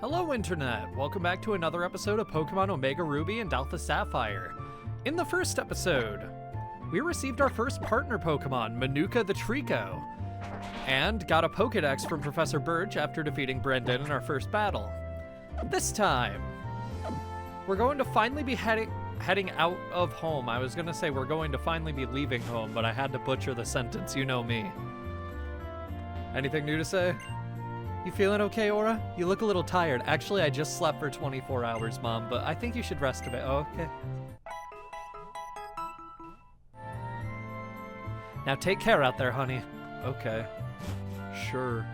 Hello Internet! Welcome back to another episode of Pokemon Omega Ruby and Alpha Sapphire. In the first episode, we received our first partner Pokemon, Manuka the Trico, and got a Pokedex from Professor Birch after defeating Brendan in our first battle. This time, we're going to finally be heading out of home. I was gonna say we're going to finally be leaving home, but I had to butcher the sentence, you know me. Anything new to say? You feeling okay, Aura? You look a little tired. Actually, I just slept for 24 hours, Mom, but I think you should rest a bit. Oh, okay. Now take care out there, honey. Okay. Sure.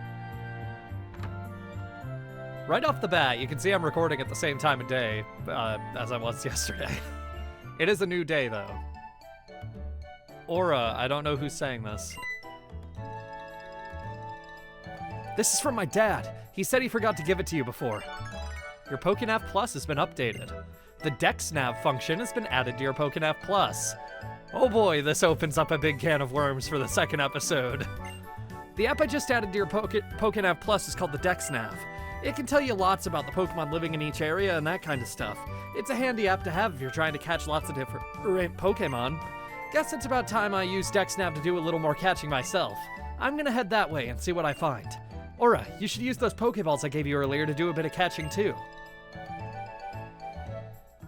Right off the bat, you can see I'm recording at the same time of day as I was yesterday. It is a new day, though. Aura, I don't know who's saying this. This is from my dad. He said he forgot to give it to you before. Your Pokénav Plus has been updated. The DexNav function has been added to your Pokénav Plus. Oh boy, this opens up a big can of worms for the second episode. The app I just added to your Pokénav Plus is called the DexNav. It can tell you lots about the Pokemon living in each area and that kind of stuff. It's a handy app to have if you're trying to catch lots of different Pokemon. Guess it's about time I use DexNav to do a little more catching myself. I'm gonna head that way and see what I find. Aura, you should use those Pokeballs I gave you earlier to do a bit of catching too.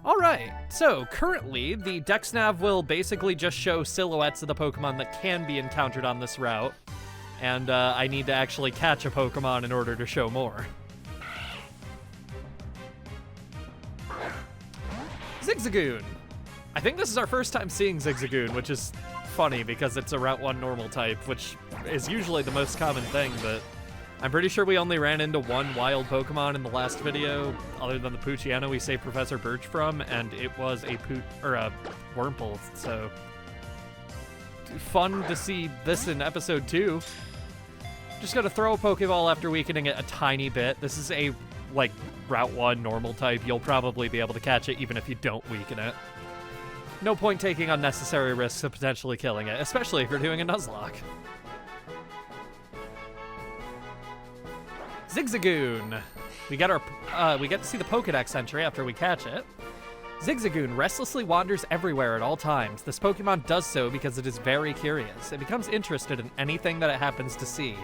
Alright, so currently the DexNav will basically just show silhouettes of the Pokemon that can be encountered on this route, and I need to actually catch a Pokemon in order to show more. Zigzagoon! I think this is our first time seeing Zigzagoon, which is funny because it's a Route 1 normal type, which is usually the most common thing, but I'm pretty sure we only ran into one wild Pokemon in the last video, other than the Poochyena we saved Professor Birch from, and it was a Wurmple, so fun to see this in episode 2. Just gotta throw a Pokeball after weakening it a tiny bit. This is a, like, Route 1 normal type. You'll probably be able to catch it even if you don't weaken it. No point taking unnecessary risks of potentially killing it, especially if you're doing a Nuzlocke. Zigzagoon! We get to see the Pokedex entry after we catch it. Zigzagoon restlessly wanders everywhere at all times. This Pokemon does so because it is very curious. It becomes interested in anything that it happens to see.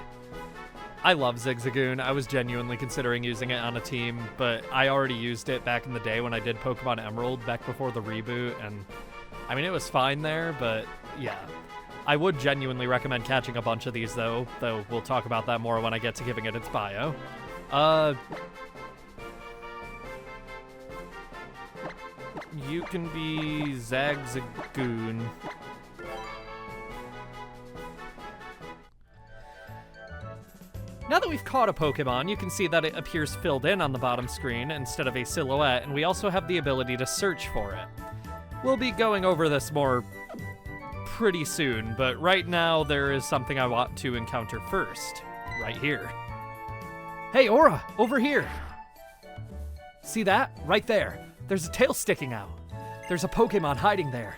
I love Zigzagoon. I was genuinely considering using it on a team, but I already used it back in the day when I did Pokemon Emerald back before the reboot, and I mean, it was fine there, but yeah. I would genuinely recommend catching a bunch of these, though we'll talk about that more when I get to giving it its bio. You can be Zagzagoon. Now that we've caught a Pokemon, you can see that it appears filled in on the bottom screen instead of a silhouette, and we also have the ability to search for it. We'll be going over this more pretty soon, but right now there is something I want to encounter first. Right here. Hey, Aura! Over here! See that? Right there. There's a tail sticking out. There's a Pokemon hiding there.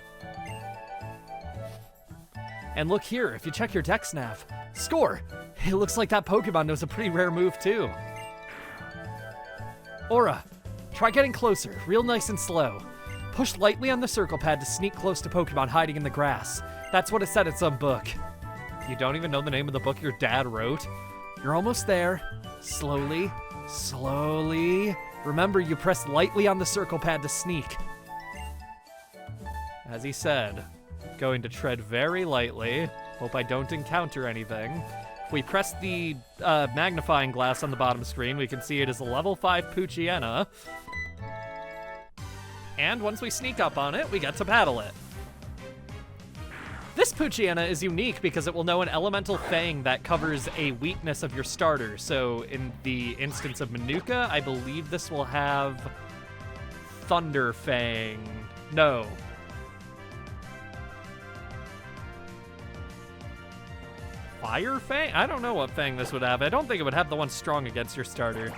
And look here, if you check your DexNav. Score! It looks like that Pokemon knows a pretty rare move too. Aura, try getting closer, real nice and slow. Push lightly on the circle pad to sneak close to Pokemon hiding in the grass. That's what it said in some book. You don't even know the name of the book your dad wrote? You're almost there. Slowly, slowly. Remember, you press lightly on the circle pad to sneak. As he said, going to tread very lightly. Hope I don't encounter anything. If we press the magnifying glass on the bottom screen, we can see it is a level 5 Poochyena. And once we sneak up on it, we get to battle it. This Poochyena is unique because it will know an elemental fang that covers a weakness of your starter. So in the instance of Manuka, I believe this will have Thunder Fang. No. Fire Fang? I don't know what Fang this would have. I don't think it would have the one strong against your starter.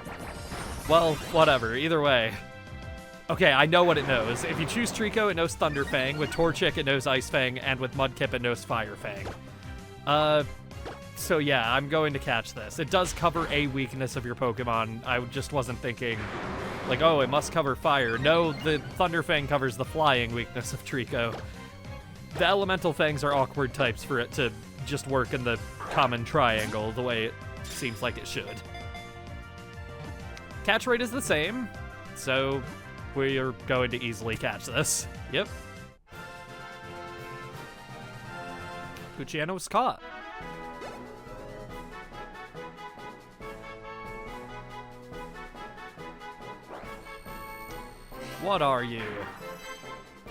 Well, whatever. Either way. Okay, I know what it knows. If you choose Trico, it knows Thunder Fang. With Torchic, it knows Ice Fang. And with Mudkip, it knows Fire Fang. So yeah, I'm going to catch this. It does cover a weakness of your Pokemon. I just wasn't thinking, like, oh, it must cover fire. No, the Thunderfang covers the flying weakness of Trico. The Elemental Fangs are awkward types for it to just work in the common triangle the way it seems like it should. Catch rate is the same, so we're going to easily catch this. Yep. Poochyena was caught. What are you?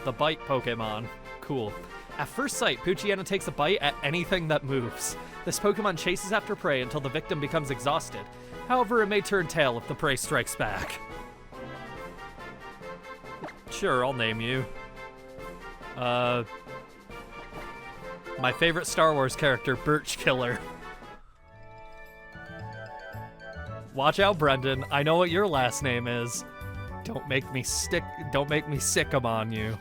The bite Pokemon. Cool. At first sight, Poochyena takes a bite at anything that moves. This Pokemon chases after prey until the victim becomes exhausted. However, it may turn tail if the prey strikes back. Sure, I'll name you. My favorite Star Wars character, Birch Killer. Watch out, Brendan. I know what your last name is. Don't make me sick 'em on you.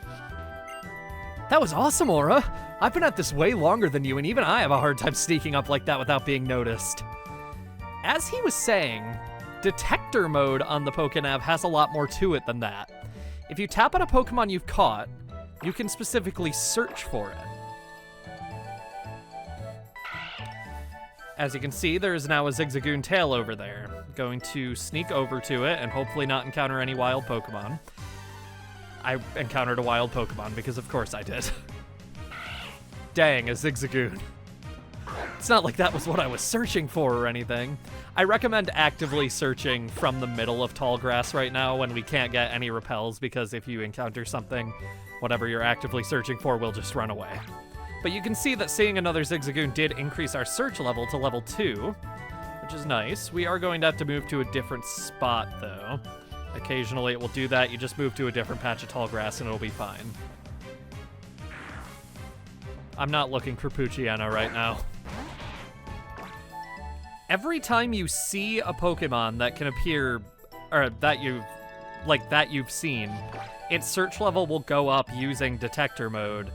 That was awesome, Aura. I've been at this way longer than you, and even I have a hard time sneaking up like that without being noticed. As he was saying, detector mode on the Pokénav has a lot more to it than that. If you tap on a Pokemon you've caught, you can specifically search for it. As you can see, there is now a Zigzagoon tail over there. Going to sneak over to it and hopefully not encounter any wild Pokemon. I encountered a wild Pokemon because of course I did. Dang, a Zigzagoon. It's not like that was what I was searching for or anything. I recommend actively searching from the middle of tall grass right now when we can't get any repels, because if you encounter something, whatever you're actively searching for will just run away. But you can see that seeing another Zigzagoon did increase our search level to level 2, which is nice. We are going to have to move to a different spot, though. Occasionally it will do that. You just move to a different patch of tall grass and it'll be fine. I'm not looking for Poochyena right now. Every time you see a Pokemon that can appear, or that you've seen, its search level will go up using detector mode,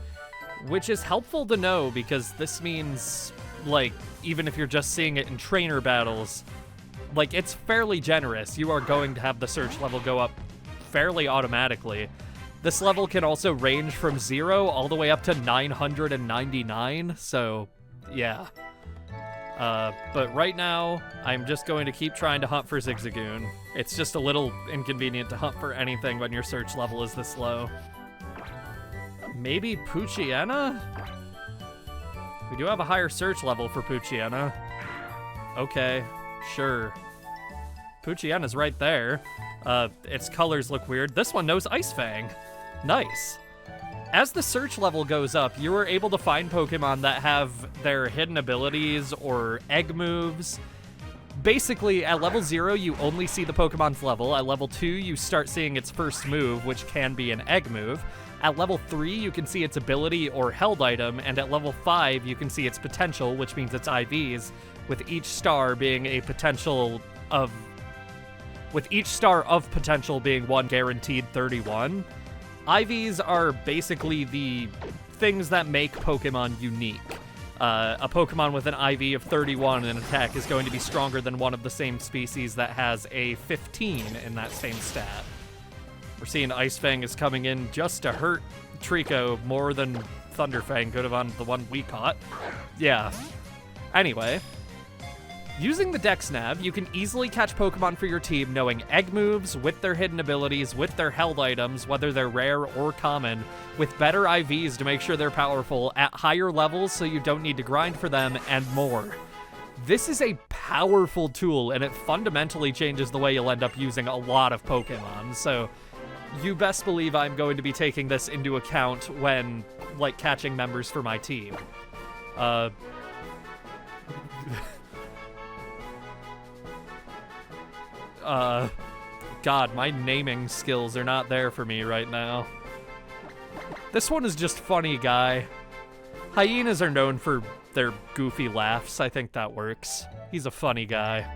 which is helpful to know because this means, like, even if you're just seeing it in trainer battles, like, it's fairly generous. You are going to have the search level go up fairly automatically. This level can also range from 0 all the way up to 999, so yeah. But right now, I'm just going to keep trying to hunt for Zigzagoon. It's just a little inconvenient to hunt for anything when your search level is this low. Maybe Poochyena? We do have a higher search level for Poochyena. Okay, sure. Poochyena's right there. Its colors look weird. This one knows Ice Fang. Nice. As the search level goes up, you are able to find Pokemon that have their hidden abilities or egg moves. Basically, at level 0, you only see the Pokemon's level. At level 2, you start seeing its first move, which can be an egg move. At level 3, you can see its ability or held item, and at level 5, you can see its potential, which means its IVs, with each star being a potential of... with each star of potential being one guaranteed 31. IVs are basically the things that make Pokemon unique. A Pokemon with an IV of 31 in attack is going to be stronger than one of the same species that has a 15 in that same stat. We're seeing Ice Fang is coming in just to hurt Trico more than Thunderfang could have on the one we caught. Yeah. Anyway, using the DexNav, you can easily catch Pokemon for your team knowing egg moves, with their hidden abilities, with their held items, whether they're rare or common, with better IVs to make sure they're powerful, at higher levels so you don't need to grind for them, and more. This is a powerful tool, and it fundamentally changes the way you'll end up using a lot of Pokemon, so you best believe I'm going to be taking this into account when, like, catching members for my team. God, my naming skills are not there for me right now. This one is just funny guy. Hyenas are known for their goofy laughs. I think that works. He's a funny guy.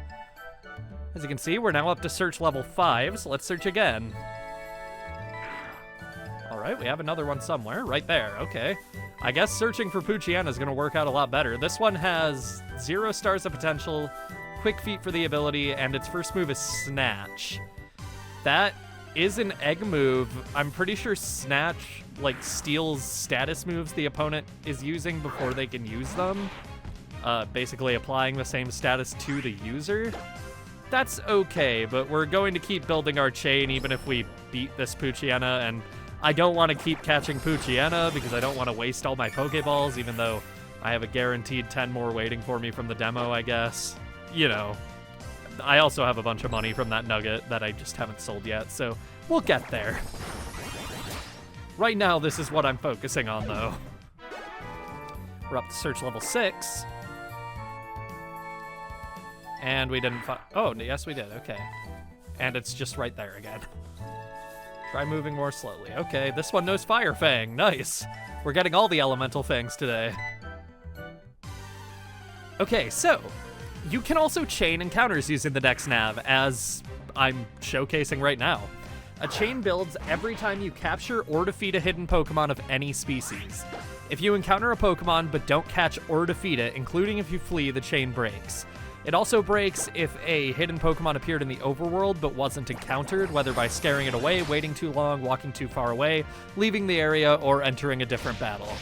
As you can see, we're now up to search level 5, so let's search again. Alright, we have another one somewhere. Right there, okay. I guess searching for Poochyena is going to work out a lot better. This one has 0 stars of potential, quick feet for the ability, and its first move is Snatch. That is an egg move. I'm pretty sure Snatch, like, steals status moves the opponent is using before they can use them. Basically applying the same status to the user. That's okay, but we're going to keep building our chain even if we beat this Poochyena, and I don't want to keep catching Poochyena because I don't want to waste all my Pokeballs, even though I have a guaranteed 10 more waiting for me from the demo, I guess. You know, I also have a bunch of money from that nugget that I just haven't sold yet, so we'll get there. Right now, this is what I'm focusing on, though. We're up to search level 6. And we didn't find... Oh, yes, we did. Okay. And it's just right there again. Try moving more slowly. Okay, this one knows Fire Fang. Nice. We're getting all the elemental fangs today. Okay, so you can also chain encounters using the DexNav, as I'm showcasing right now. A chain builds every time you capture or defeat a hidden Pokemon of any species. If you encounter a Pokemon but don't catch or defeat it, including if you flee, the chain breaks. It also breaks if a hidden Pokemon appeared in the overworld but wasn't encountered, whether by scaring it away, waiting too long, walking too far away, leaving the area, or entering a different battle.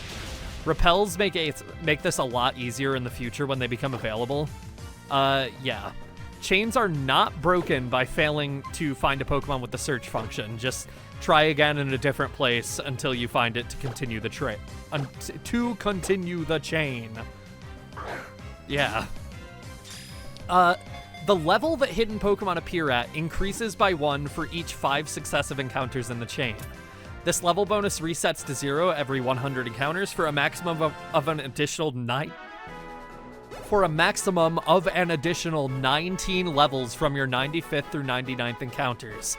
Repels make this a lot easier in the future when they become available. Yeah. Chains are not broken by failing to find a Pokemon with the search function. Just try again in a different place until you find it to continue the chain. Yeah. The level that hidden Pokemon appear at increases by 1 for each 5 successive encounters in the chain. This level bonus resets to 0 every 100 encounters for a maximum of an additional 19 levels from your 95th through 99th encounters.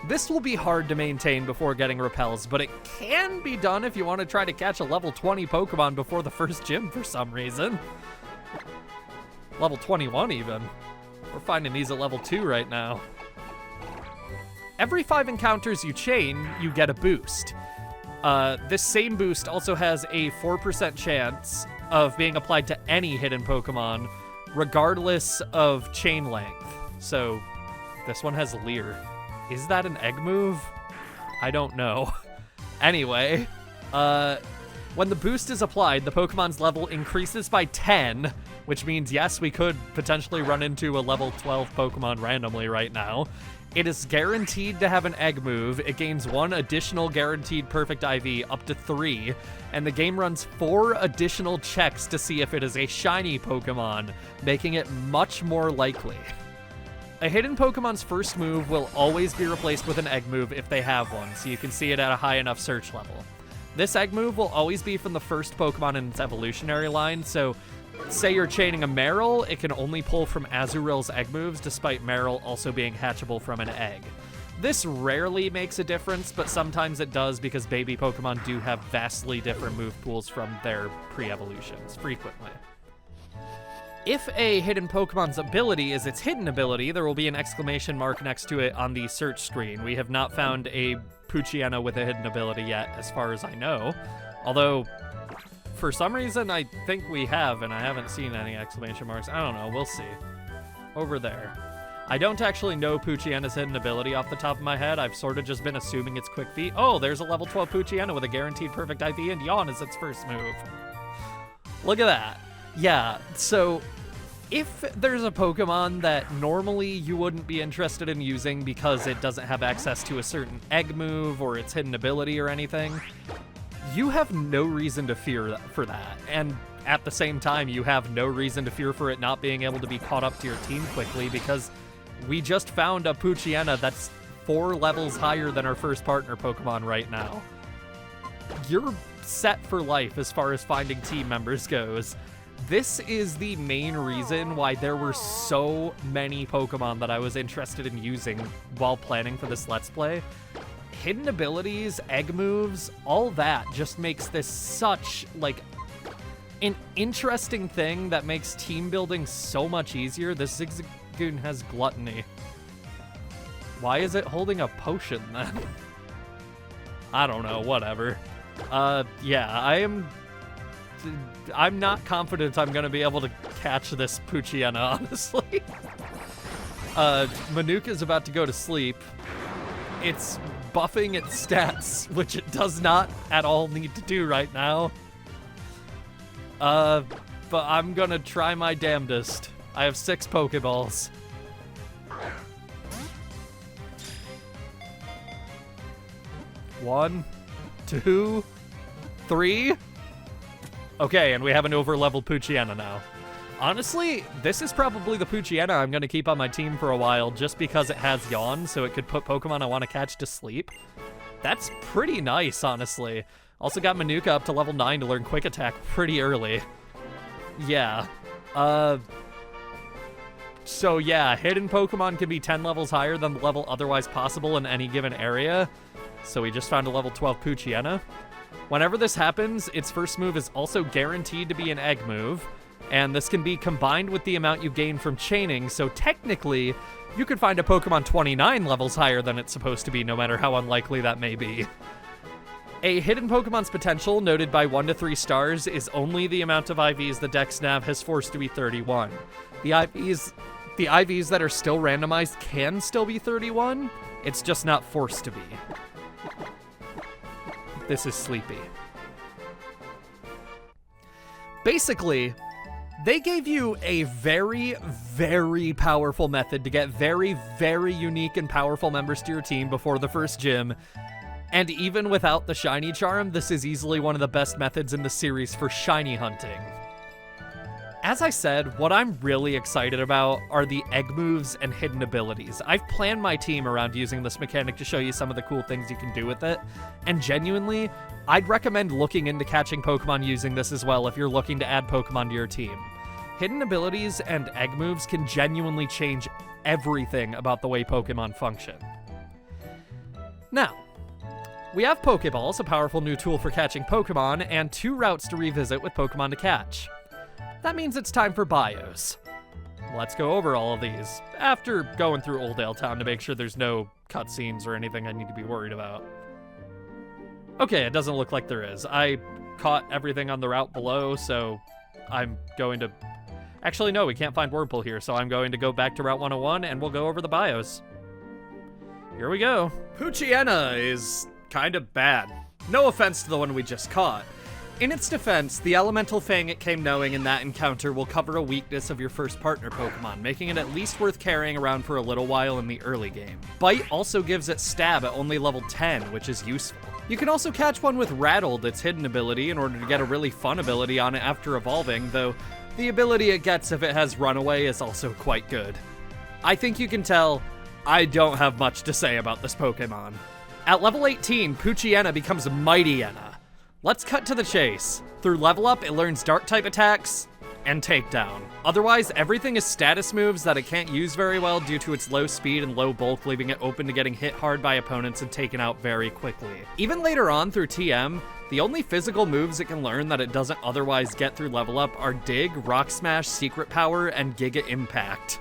This will be hard to maintain before getting repels, but it can be done if you want to try to catch a level 20 Pokemon before the first gym for some reason. Level 21 even. We're finding these at level 2 right now. Every 5 encounters you chain, you get a boost. This same boost also has a 4% chance of being applied to any hidden Pokemon, regardless of chain length. So, this one has Leer. Is that an egg move? I don't know. Anyway, when the boost is applied, the Pokemon's level increases by 10, which means, yes, we could potentially run into a level 12 Pokemon randomly right now. It is guaranteed to have an egg move. It gains 1 additional guaranteed perfect IV, up to 3, and the game runs 4 additional checks to see if it is a shiny Pokemon, making it much more likely. A hidden Pokemon's first move will always be replaced with an egg move if they have one, so you can see it at a high enough search level. This egg move will always be from the first Pokemon in its evolutionary line, so say you're chaining a Marill, it can only pull from Azuril's egg moves, despite Marill also being hatchable from an egg. This rarely makes a difference, but sometimes it does because baby Pokemon do have vastly different move pools from their pre-evolutions, frequently. If a hidden Pokemon's ability is its hidden ability, there will be an exclamation mark next to it on the search screen. We have not found a Poochyena with a hidden ability yet, as far as I know. Although, for some reason, I think we have, and I haven't seen any exclamation marks. I don't know, we'll see. Over there. I don't actually know Poochyena's hidden ability off the top of my head. I've sort of just been assuming it's Quick Feet. Oh, there's a level 12 Poochyena with a guaranteed perfect IV, and Yawn is its first move. Look at that. Yeah, so if there's a Pokemon that normally you wouldn't be interested in using because it doesn't have access to a certain egg move or its hidden ability or anything, you have no reason to fear for that. And at the same time, you have no reason to fear for it not being able to be caught up to your team quickly, because we just found a Poochyena that's 4 levels higher than our first partner Pokemon right now. You're set for life as far as finding team members goes. This is the main reason why there were so many Pokemon that I was interested in using while planning for this Let's Play. Hidden abilities, egg moves, all that just makes this such, like, an interesting thing that makes team building so much easier. This Zigzagoon has Gluttony. Why is it holding a potion then? I don't know, whatever. Yeah, I am I'm not confident I'm gonna be able to catch this Poochyena, honestly. Manuka's about to go to sleep. It's buffing its stats, which it does not at all need to do right now. But I'm gonna try my damnedest. I have 6 Pokeballs. One, 2, 3. Okay, and we have an over-leveled Poochyena now. Honestly, this is probably the Poochyena I'm going to keep on my team for a while just because it has Yawn, so it could put Pokemon I want to catch to sleep. That's pretty nice, honestly. Also got Manuka up to level 9 to learn Quick Attack pretty early. Yeah. So yeah, hidden Pokemon can be 10 levels higher than the level otherwise possible in any given area. So we just found a level 12 Poochyena. Whenever this happens, its first move is also guaranteed to be an egg move, and this can be combined with the amount you gain from chaining, so technically, you could find a Pokemon 29 levels higher than it's supposed to be, no matter how unlikely that may be. A hidden Pokemon's potential, noted by 1 to 3 stars, is only the amount of IVs the DexNav has forced to be 31. The IVs that are still randomized can still be 31, it's just not forced to be. This is Sleepy. Basically, they gave you a very, very powerful method to get very, very unique and powerful members to your team before the first gym. And even without the shiny charm, this is easily one of the best methods in the series for shiny hunting. As I said, what I'm really excited about are the egg moves and hidden abilities. I've planned my team around using this mechanic to show you some of the cool things you can do with it, and genuinely, I'd recommend looking into catching Pokemon using this as well if you're looking to add Pokemon to your team. Hidden abilities and egg moves can genuinely change everything about the way Pokemon function. Now, we have Pokeballs, a powerful new tool for catching Pokemon, and 2 routes to revisit with Pokemon to catch. That means it's time for bios. Let's go over all of these, after going through Oldale Town to make sure there's no cutscenes or anything I need to be worried about. Okay, it doesn't look like there is. I caught everything on the route below, so I'm going to... Actually, no, we can't find Wurmple here, so I'm going to go back to Route 101 and we'll go over the bios. Here we go. Poochyena is kind of bad. No offense to the one we just caught. In its defense, the elemental fang it came knowing in that encounter will cover a weakness of your first partner Pokemon, making it at least worth carrying around for a little while in the early game. Bite also gives it stab at only level 10, which is useful. You can also catch one with Rattled, its hidden ability, in order to get a really fun ability on it after evolving, though the ability it gets if it has Runaway is also quite good. I think you can tell I don't have much to say about this Pokemon. At level 18, Poochyena becomes Mightyena. Let's cut to the chase. Through level up, it learns Dark-type attacks and Takedown. Otherwise, everything is status moves that it can't use very well due to its low speed and low bulk, leaving it open to getting hit hard by opponents and taken out very quickly. Even later on through TM, the only physical moves it can learn that it doesn't otherwise get through level up are Dig, Rock Smash, Secret Power, and Giga Impact.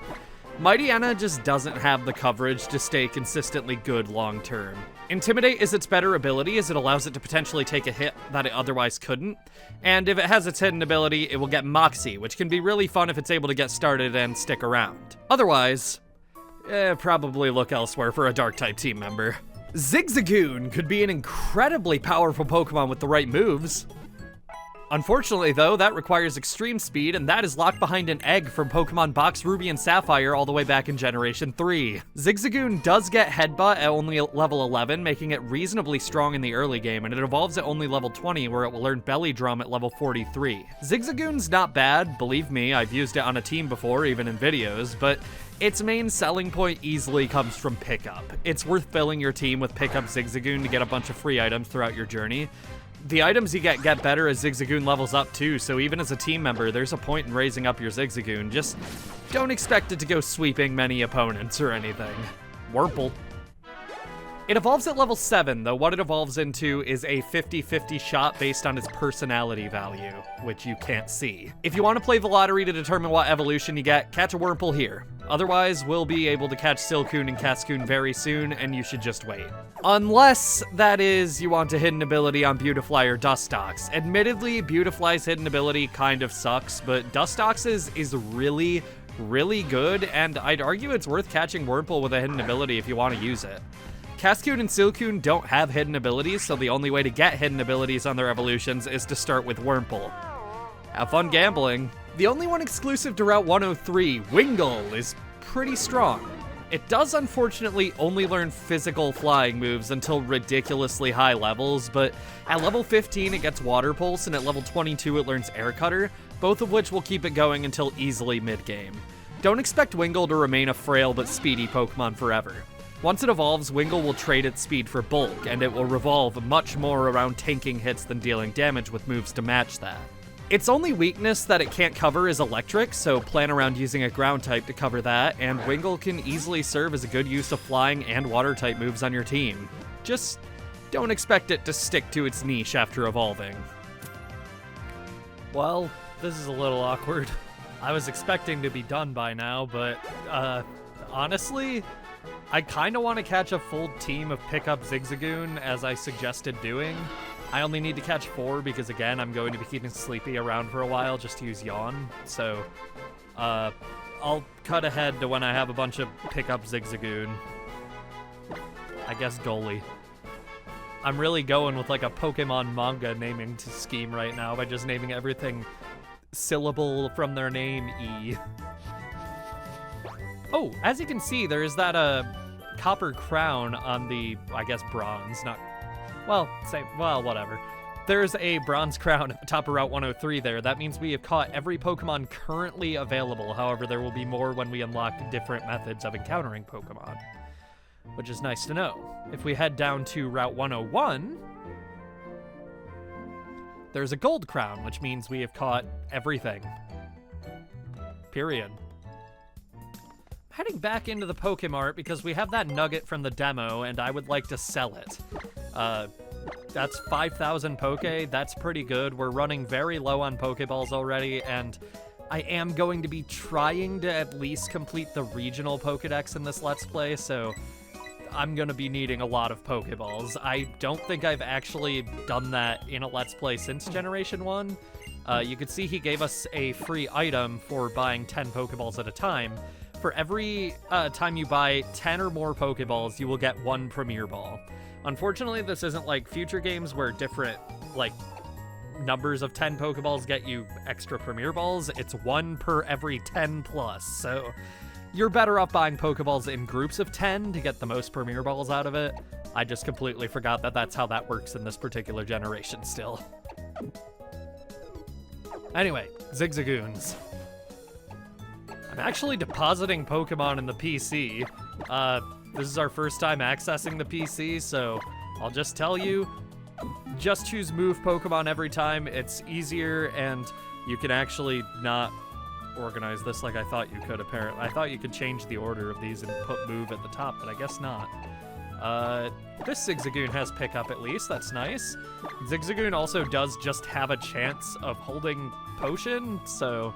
Mightyena just doesn't have the coverage to stay consistently good long term. Intimidate is its better ability as it allows it to potentially take a hit that it otherwise couldn't, and if it has its hidden ability, it will get Moxie, which can be really fun if it's able to get started and stick around. Otherwise, probably look elsewhere for a Dark-type team member. Zigzagoon could be an incredibly powerful Pokemon with the right moves. Unfortunately, though, that requires extreme speed, and that is locked behind an egg from Pokemon Box Ruby and Sapphire all the way back in Generation 3. Zigzagoon does get Headbutt at only level 11, making it reasonably strong in the early game, and it evolves at only level 20, where it will learn Belly Drum at level 43. Zigzagoon's not bad, believe me, I've used it on a team before, even in videos, but its main selling point easily comes from pickup. It's worth filling your team with pickup Zigzagoon to get a bunch of free items throughout your journey. The items you get better as Zigzagoon levels up too, so even as a team member, there's a point in raising up your Zigzagoon. Just don't expect it to go sweeping many opponents or anything. Wurmple. It evolves at level 7, though what it evolves into is a 50-50 shot based on its personality value, which you can't see. If you want to play the lottery to determine what evolution you get, catch a Wurmple here. Otherwise, we'll be able to catch Silcoon and Cascoon very soon, and you should just wait. Unless, that is, you want a hidden ability on Beautifly or Dustox. Admittedly, Beautifly's hidden ability kind of sucks, but Dustox's is really, really good, and I'd argue it's worth catching Wurmple with a hidden ability if you want to use it. Cascoon and Silcoon don't have hidden abilities, so the only way to get hidden abilities on their evolutions is to start with Wurmple. Have fun gambling. The only one exclusive to Route 103, Wingull, is pretty strong. It does unfortunately only learn physical flying moves until ridiculously high levels, but at level 15 it gets Water Pulse, and at level 22 it learns Air Cutter, both of which will keep it going until easily mid-game. Don't expect Wingull to remain a frail but speedy Pokemon forever. Once it evolves, Wingull will trade its speed for bulk, and it will revolve much more around tanking hits than dealing damage with moves to match that. Its only weakness that it can't cover is electric, so plan around using a ground type to cover that, and Wingull can easily serve as a good use of flying and water type moves on your team. Just don't expect it to stick to its niche after evolving. Well, this is a little awkward. I was expecting to be done by now, but honestly, I kind of want to catch a full team of pickup Zigzagoon as I suggested doing. I only need to catch 4 because, again, I'm going to be keeping Sleepy around for a while just to use Yawn. So, I'll cut ahead to when I have a bunch of pickup Zigzagoon. I guess Goalie. I'm really going with like a Pokemon manga naming scheme right now by just naming everything syllable from their name E. Oh, as you can see, there is that copper crown on the, I guess, bronze, not... Well, whatever. There's a bronze crown at the top of Route 103 there. That means we have caught every Pokemon currently available. However, there will be more when we unlock different methods of encountering Pokemon, which is nice to know. If we head down to Route 101, there's a gold crown, which means we have caught everything. Period. Heading back into the Pokemart because we have that nugget from the demo and I would like to sell it. That's 5,000 Poke. That's pretty good. We're running very low on Pokeballs already, and I am going to be trying to at least complete the regional Pokedex in this Let's Play, so I'm going to be needing a lot of Pokeballs. I don't think I've actually done that in a Let's Play since Generation 1. You could see he gave us a free item for buying 10 Pokeballs at a time. For every time you buy 10 or more Pokeballs, you will get 1 Premier Ball. Unfortunately, this isn't like future games where different, like, numbers of 10 Pokeballs get you extra Premier Balls. It's 1 per every 10 plus, so you're better off buying Pokeballs in groups of 10 to get the most Premier Balls out of it. I just completely forgot that that's how that works in this particular generation still. Anyway, Zigzagoons. I'm actually depositing Pokemon in the PC. This is our first time accessing the PC, so I'll just tell you, just choose move Pokemon every time. It's easier, and you can actually not organize this like I thought you could, apparently. I thought you could change the order of these and put move at the top, but I guess not. This Zigzagoon has pickup at least, that's nice. Zigzagoon also does just have a chance of holding Potion, so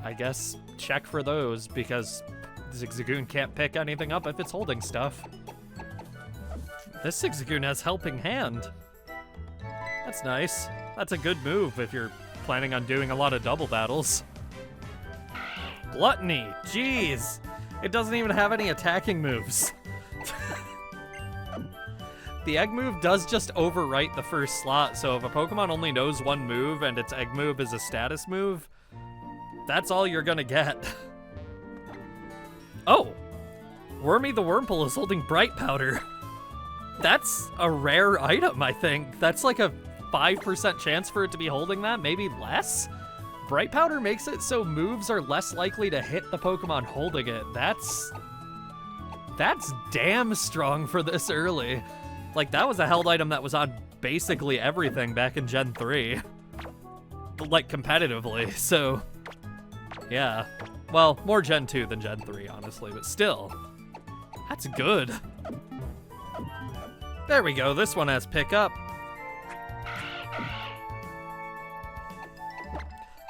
I guess check for those, because Zigzagoon can't pick anything up if it's holding stuff. This Zigzagoon has Helping Hand. That's nice. That's a good move if you're planning on doing a lot of double battles. Gluttony, jeez. It doesn't even have any attacking moves. The egg move does just overwrite the first slot, so if a Pokemon only knows one move and its egg move is a status move, that's all you're gonna get. Oh! Wormy the Wurmple is holding Bright Powder. That's a rare item, I think. That's like a 5% chance for it to be holding that, maybe less? Bright Powder makes it so moves are less likely to hit the Pokemon holding it. That's damn strong for this early. Like, that was a held item that was on basically everything back in Gen 3. Like, competitively, so yeah. Well, more Gen 2 than Gen 3, honestly, but still. That's good. There we go, this one has pickup.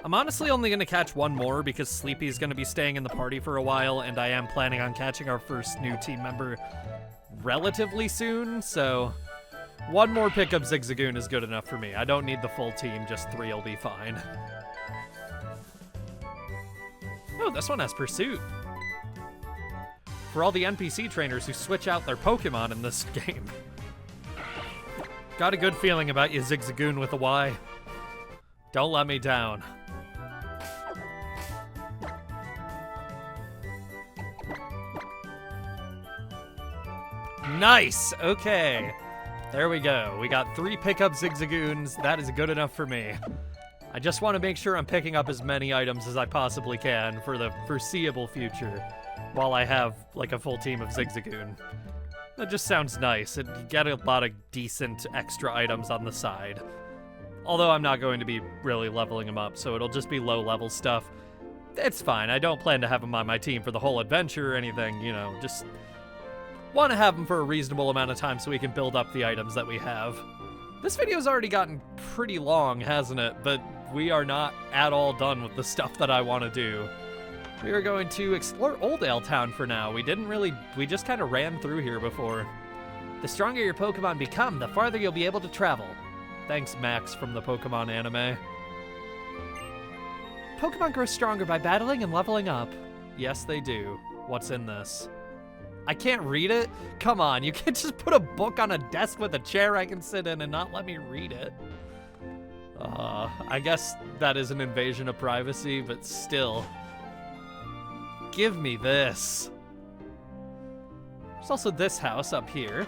I'm honestly only gonna catch one more because Sleepy's gonna be staying in the party for a while, and I am planning on catching our first new team member relatively soon, so one more pickup Zigzagoon is good enough for me. I don't need the full team, just 3 will be fine. Oh, this one has Pursuit. For all the NPC trainers who switch out their Pokemon in this game. Got a good feeling about you, Zigzagoon with a Y. Don't let me down. Nice! Okay. There we go. We got 3 pickup Zigzagoons. That is good enough for me. I just want to make sure I'm picking up as many items as I possibly can for the foreseeable future while I have, like, a full team of Zigzagoon. That just sounds nice. You get a lot of decent extra items on the side. Although I'm not going to be really leveling them up, so it'll just be low-level stuff. It's fine. I don't plan to have them on my team for the whole adventure or anything, you know, just want to have them for a reasonable amount of time so we can build up the items that we have. This video's already gotten pretty long, hasn't it? But we are not at all done with the stuff that I want to do. We are going to explore Oldale Town for now. We just kind of ran through here before. The stronger your Pokemon become, the farther you'll be able to travel. Thanks, Max from the Pokemon anime. Pokemon grow stronger by battling and leveling up. Yes, they do. What's in this? I can't read it? Come on, you can't just put a book on a desk with a chair I can sit in and not let me read it. I guess that is an invasion of privacy, but still. Give me this. There's also this house up here.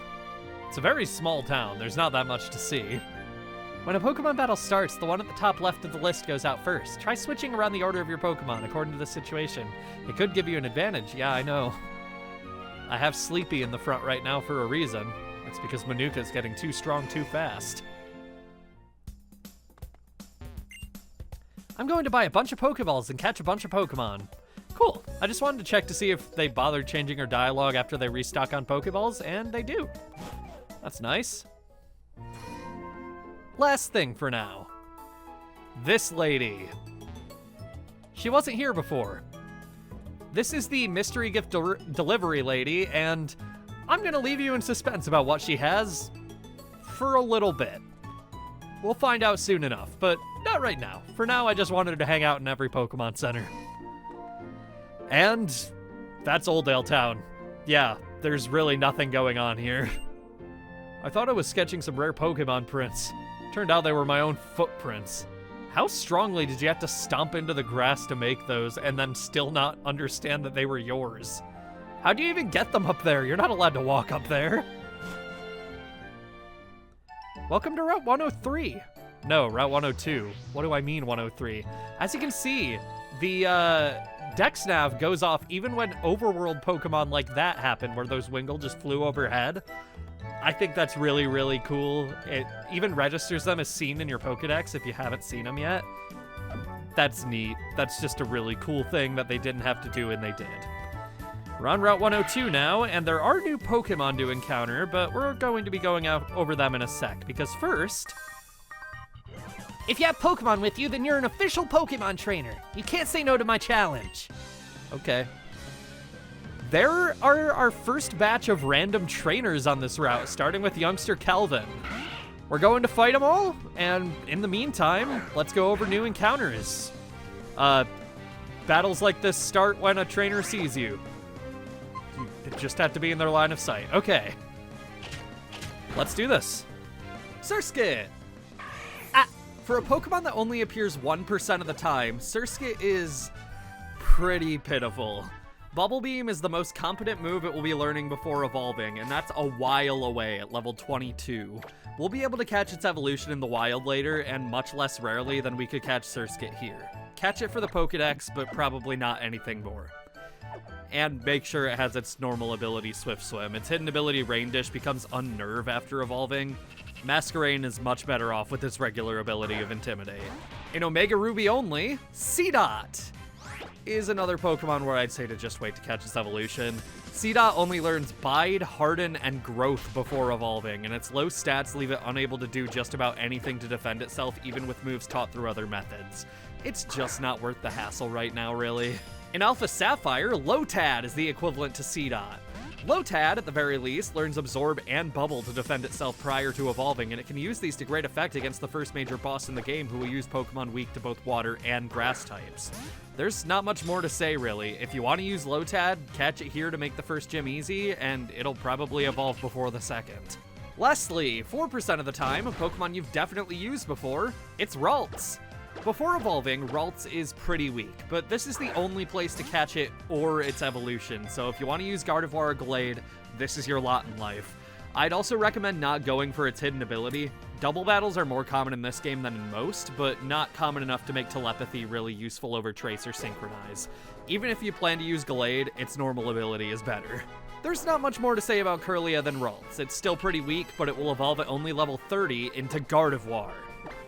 It's a very small town. There's not that much to see. When a Pokemon battle starts, the one at the top left of the list goes out first. Try switching around the order of your Pokemon according to the situation. It could give you an advantage. Yeah, I know. I have Sleepy in the front right now for a reason. It's because Manuka's getting too strong too fast. I'm going to buy a bunch of Pokeballs and catch a bunch of Pokemon. Cool. I just wanted to check to see if they bothered changing her dialogue after they restock on Pokeballs, and they do. That's nice. Last thing for now. This lady. She wasn't here before. This is the mystery gift delivery lady, and I'm gonna leave you in suspense about what she has for a little bit. We'll find out soon enough, but not right now. For now, I just wanted her to hang out in every Pokemon Center. And that's Oldale Town. Yeah, there's really nothing going on here. I thought I was sketching some rare Pokemon prints. Turned out they were my own footprints. How strongly did you have to stomp into the grass to make those and then still not understand that they were yours? How do you even get them up there? You're not allowed to walk up there. Welcome to Route 103. No, Route 102. What do I mean 103? As you can see, the DexNav goes off even when overworld Pokemon like that happen, where those Wingull just flew overhead. I think that's really, really cool. It even registers them as seen in your Pokedex if you haven't seen them yet. That's neat. That's just a really cool thing that they didn't have to do, and they did. We're on Route 102 now, and there are new Pokemon to encounter, but we're going to be going out over them in a sec, because first... If you have Pokemon with you, then you're an official Pokemon trainer. You can't say no to my challenge. Okay. There are our first batch of random trainers on this route, starting with youngster Kelvin. We're going to fight them all, and in the meantime, let's go over new encounters. Battles like this start when a trainer sees you. You just have to be in their line of sight. Okay. Let's do this. Surskit! For a Pokemon that only appears 1% of the time, Surskit is pretty pitiful. Bubble Beam is the most competent move it will be learning before evolving, and that's a while away at level 22. We'll be able to catch its evolution in the wild later, and much less rarely than we could catch Surskit here. Catch it for the Pokedex, but probably not anything more. And make sure it has its normal ability, Swift Swim. Its hidden ability, Rain Dish, becomes Unnerve after evolving. Masquerain is much better off with its regular ability of Intimidate. In Omega Ruby only, Seedot is another Pokemon where I'd say to just wait to catch its evolution. Seedot only learns Bide, Harden, and Growth before evolving, and its low stats leave it unable to do just about anything to defend itself, even with moves taught through other methods. It's just not worth the hassle right now, really. In Alpha Sapphire, Lotad is the equivalent to Seedot. Lotad, at the very least, learns Absorb and Bubble to defend itself prior to evolving, and it can use these to great effect against the first major boss in the game, who will use Pokemon weak to both water and grass types. There's not much more to say, really. If you want to use Lotad, catch it here to make the first gym easy, and it'll probably evolve before the second. Lastly, 4% of the time, a Pokemon you've definitely used before, it's Ralts. Before evolving, Ralts is pretty weak, but this is the only place to catch it or its evolution, so if you want to use Gardevoir or Glade, this is your lot in life. I'd also recommend not going for its hidden ability. Double battles are more common in this game than in most, but not common enough to make Telepathy really useful over Trace or Synchronize. Even if you plan to use Glade, its normal ability is better. There's not much more to say about Kirlia than Ralts. It's still pretty weak, but it will evolve at only level 30 into Gardevoir.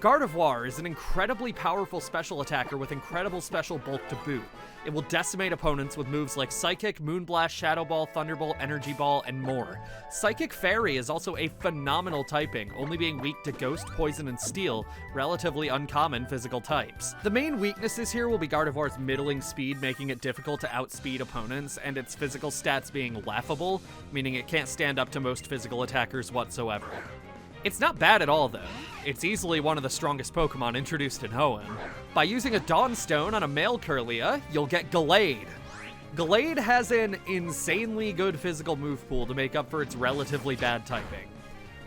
Gardevoir is an incredibly powerful special attacker with incredible special bulk to boot. It will decimate opponents with moves like Psychic, Moonblast, Shadow Ball, Thunderbolt, Energy Ball, and more. Psychic Fairy is also a phenomenal typing, only being weak to Ghost, Poison, and Steel, relatively uncommon physical types. The main weaknesses here will be Gardevoir's middling speed, making it difficult to outspeed opponents, and its physical stats being laughable, meaning it can't stand up to most physical attackers whatsoever. It's not bad at all, though. It's easily one of the strongest Pokemon introduced in Hoenn. By using a Dawnstone on a male Kirlia, you'll get Glade. Glade has an insanely good physical move pool to make up for its relatively bad typing.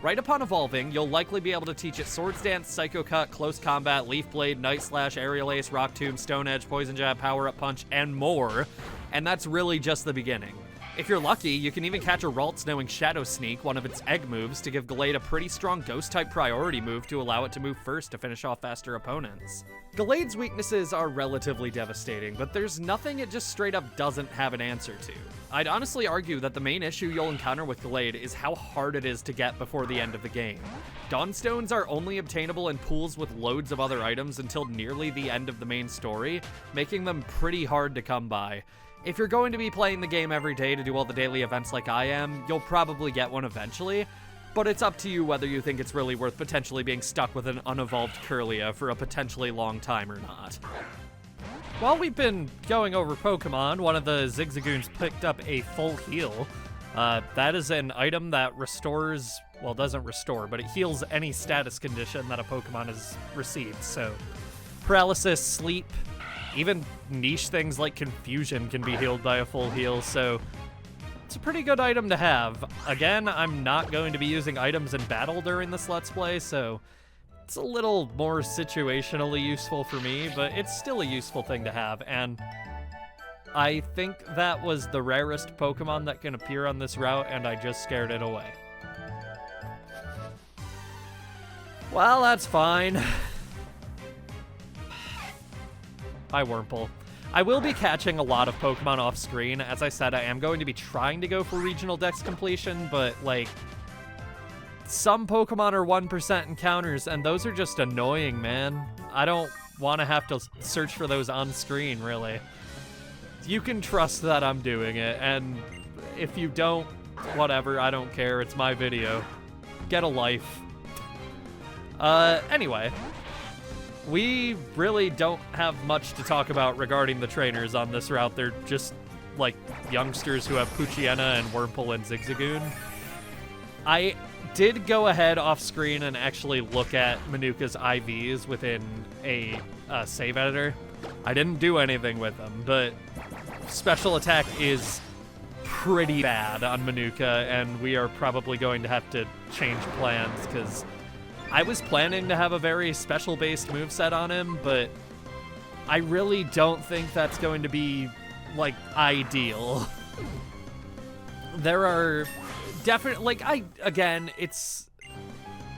Right upon evolving, you'll likely be able to teach it Swords Dance, Psycho Cut, Close Combat, Leaf Blade, Night Slash, Aerial Ace, Rock Tomb, Stone Edge, Poison Jab, Power Up Punch, and more, and that's really just the beginning. If you're lucky, you can even catch a Ralts knowing Shadow Sneak, one of its egg moves, to give Glade a pretty strong Ghost-type priority move to allow it to move first to finish off faster opponents. Glade's weaknesses are relatively devastating, but there's nothing it just straight up doesn't have an answer to. I'd honestly argue that the main issue you'll encounter with Glade is how hard it is to get before the end of the game. Dawnstones are only obtainable in pools with loads of other items until nearly the end of the main story, making them pretty hard to come by. If you're going to be playing the game every day to do all the daily events like I am, you'll probably get one eventually, but it's up to you whether you think it's really worth potentially being stuck with an unevolved Kirlia for a potentially long time or not. While we've been going over Pokemon, one of the Zigzagoons picked up a full heal. That is an item that restores, well, doesn't restore, but it heals any status condition that a Pokemon has received, so paralysis, sleep, even niche things like confusion can be healed by a full heal, so it's a pretty good item to have. Again, I'm not going to be using items in battle during this Let's Play, so it's a little more situationally useful for me, but it's still a useful thing to have, and I think that was the rarest Pokemon that can appear on this route, and I just scared it away. Well, that's fine. Hi, Wurmple. I will be catching a lot of Pokemon off screen. As I said, I am going to be trying to go for regional dex completion, but, like, some Pokemon are 1% encounters, and those are just annoying, man. I don't want to have to search for those on screen, really. You can trust that I'm doing it, and if you don't, whatever, I don't care. It's my video. Get a life. Anyway. We really don't have much to talk about regarding the trainers on this route. They're just, like, youngsters who have Poochyena and Wurmple and Zigzagoon. I did go ahead off screen and actually look at Manuka's IVs within a save editor. I didn't do anything with them, but special attack is pretty bad on Manuka, and we are probably going to have to change plans, because I was planning to have a very special-based moveset on him, but I really don't think that's going to be, like, ideal. There are definitely, like, again, it's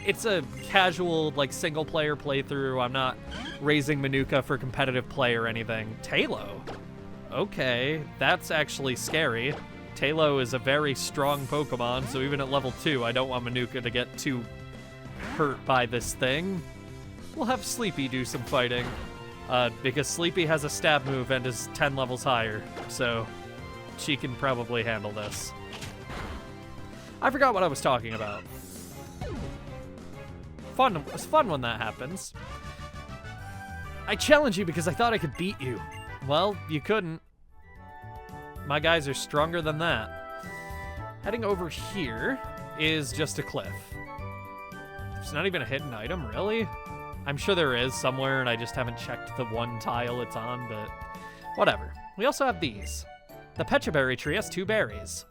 a casual, like, single-player playthrough. I'm not raising Manuka for competitive play or anything. Tailo. Okay, that's actually scary. Tailo is a very strong Pokemon, so even at level 2, I don't want Manuka to get too hurt by this thing. We'll have Sleepy do some fighting, because Sleepy has a stab move and is 10 levels higher, so she can probably handle this. I forgot what I was talking about. Fun. It's fun when that happens. I challenge you because I thought I could beat you. Well, you couldn't. My guys are stronger than that. Heading over here is just a cliff. There's not even a hidden item, really? I'm sure there is somewhere, and I just haven't checked the one tile it's on, but whatever. We also have these. The Pecha Berry tree has 2 berries.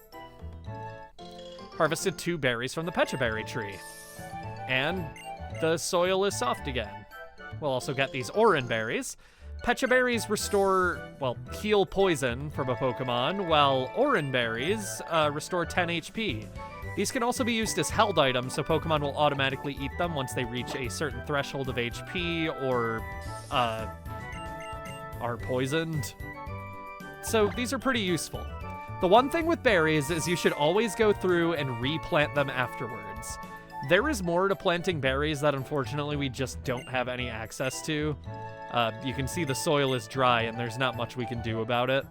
Harvested 2 berries from the Pecha Berry tree. And the soil is soft again. We'll also get these Oran berries. Pecha berries restore, well, heal poison from a Pokemon, while Oran berries restore 10 HP. These can also be used as held items, so Pokemon will automatically eat them once they reach a certain threshold of HP or are poisoned. So these are pretty useful. The one thing with berries is you should always go through and replant them afterwards. There is more to planting berries that unfortunately we just don't have any access to. You can see the soil is dry and there's not much we can do about it.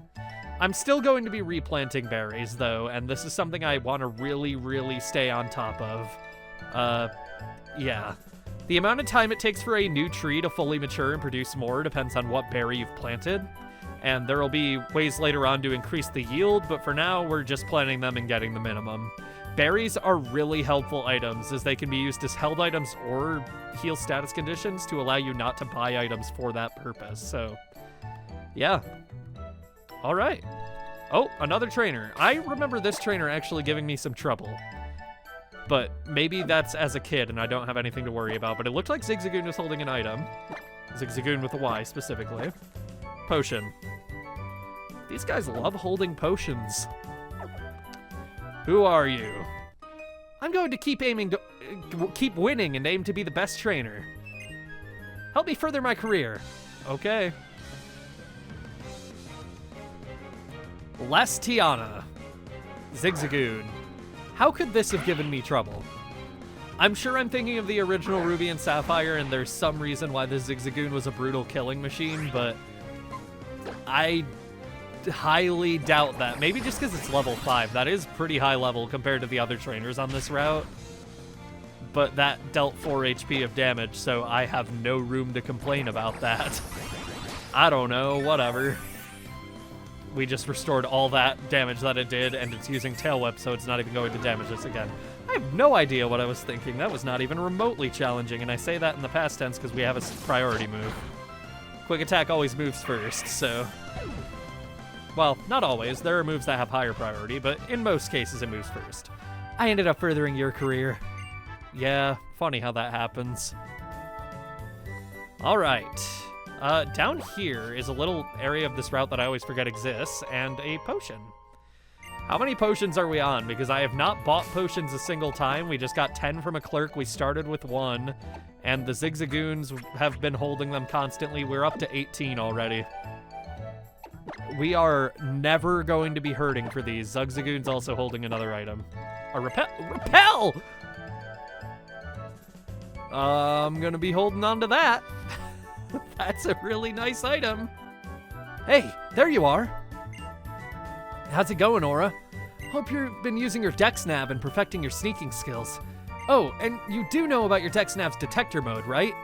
I'm still going to be replanting berries though, and this is something I want to really, really stay on top of. Yeah. The amount of time it takes for a new tree to fully mature and produce more depends on what berry you've planted. And there will be ways later on to increase the yield, but for now, we're just planting them and getting the minimum. Berries are really helpful items, as they can be used as held items or heal status conditions to allow you not to buy items for that purpose. So, yeah. All right. Oh, another trainer. I remember this trainer actually giving me some trouble. But maybe that's as a kid and I don't have anything to worry about. But it looked like Zigzagoon was holding an item. Zigzagoon with a Y, specifically. Potion. These guys love holding potions. Who are you? I'm going to keep winning and aim to be the best trainer. Help me further my career. Okay. Tiana. Zigzagoon. How could this have given me trouble? I'm sure I'm thinking of the original Ruby and Sapphire, and there's some reason why the Zigzagoon was a brutal killing machine, but I highly doubt that. Maybe just because it's level 5. That is pretty high level compared to the other trainers on this route. But that dealt 4 HP of damage, so I have no room to complain about that. I don't know, whatever. We just restored all that damage that it did, and it's using Tail Whip, so it's not even going to damage us again. I have no idea what I was thinking. That was not even remotely challenging, and I say that in the past tense because we have a priority move. Quick Attack always moves first, so... Well, not always. There are moves that have higher priority, but in most cases it moves first. I ended up furthering your career. Yeah, funny how that happens. All right. Down here is a little area of this route that I always forget exists, and a potion. How many potions are we on? Because I have not bought potions a single time. We just got 10 from a clerk. We started with 1, and the Zigzagoons have been holding them constantly. We're up to 18 already. We are never going to be hurting for these. Zigzagoon's also holding another item. A repel! I'm gonna be holding on to that. That's a really nice item. Hey, there you are. How's it going, Aura? Hope you've been using your DexNav and perfecting your sneaking skills. Oh, and you do know about your DexNav's detector mode, right?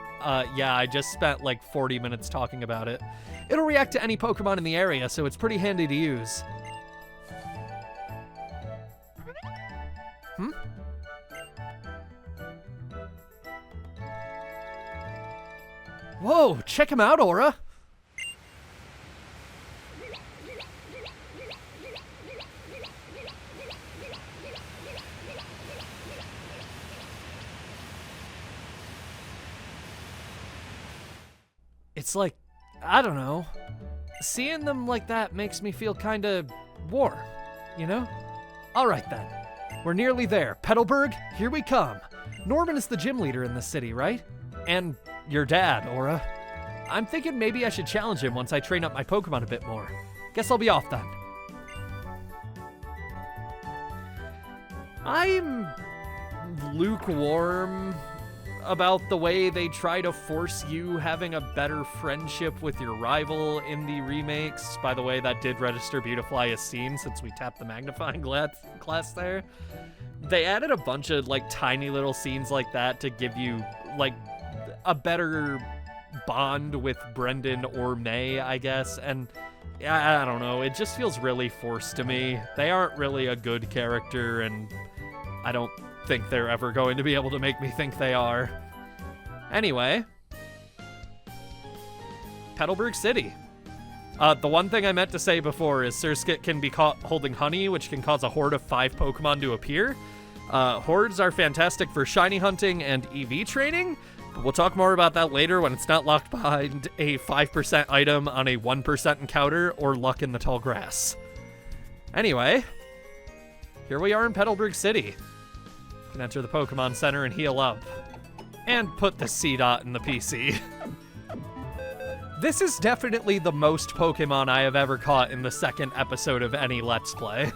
Yeah, I just spent like 40 minutes talking about it. It'll react to any Pokemon in the area, so it's pretty handy to use. Hmm? Whoa, check him out, Aura! It's like, I don't know. Seeing them like that makes me feel kinda warm, you know? Alright then. We're nearly there. Petalburg, here we come. Norman is the gym leader in this city, right? And your dad, Aura. I'm thinking maybe I should challenge him once I train up my Pokemon a bit more. Guess I'll be off then. I'm lukewarm about the way they try to force you having a better friendship with your rival in the remakes. By the way, that did register Beautifly as seen since we tapped the magnifying glass there. They added a bunch of, like, tiny little scenes like that to give you, like, a better bond with Brendan or May, I guess, and I don't know, it just feels really forced to me. They aren't really a good character, and I don't think they're ever going to be able to make me think they are. Anyway, Petalburg City. The one thing I meant to say before is Surskit can be caught holding honey, which can cause a horde of 5 Pokemon to appear. Hordes are fantastic for shiny hunting and EV training, but we'll talk more about that later when it's not locked behind a 5% item on a 1% encounter or luck in the tall grass. Anyway, here we are in Petalburg City. You can enter the Pokemon Center and heal up. And put the C-Dot in the PC. This is definitely the most Pokemon I have ever caught in the second episode of any Let's Play.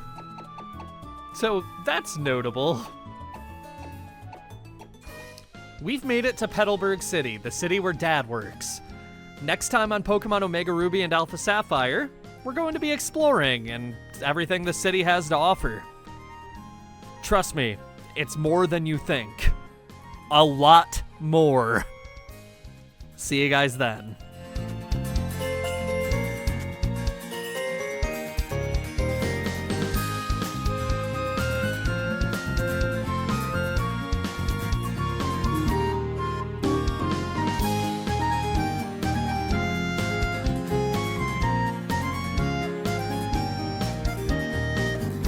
So that's notable. We've made it to Petalburg City, the city where Dad works. Next time on Pokemon Omega Ruby and Alpha Sapphire, we're going to be exploring and everything the city has to offer. Trust me, it's more than you think. A lot more. See you guys then.